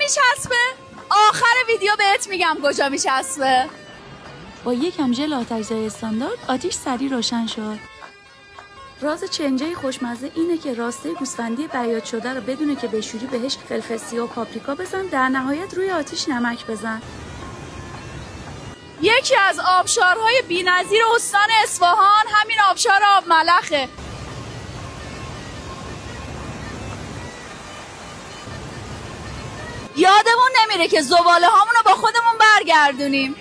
میچسبه؟ آخر ویدیو بهت میگم کجا میچسبه. با یکم ژل آتش‌زای استاندارد آتیش سریع روشن شد. راز چنجه خوشمزه اینه که راسته گوسفندی بیاض شده رو بدونه که بشوری بهش فلفل سیاه و پاپریکا بزن، در نهایت روی آتیش نمک بزن. یکی از آبشارهای بی‌نظیر استان اصفهان همین آبشار آب ملخه. یادمون نمیره که زباله هامونو با خودمون برگردونیم.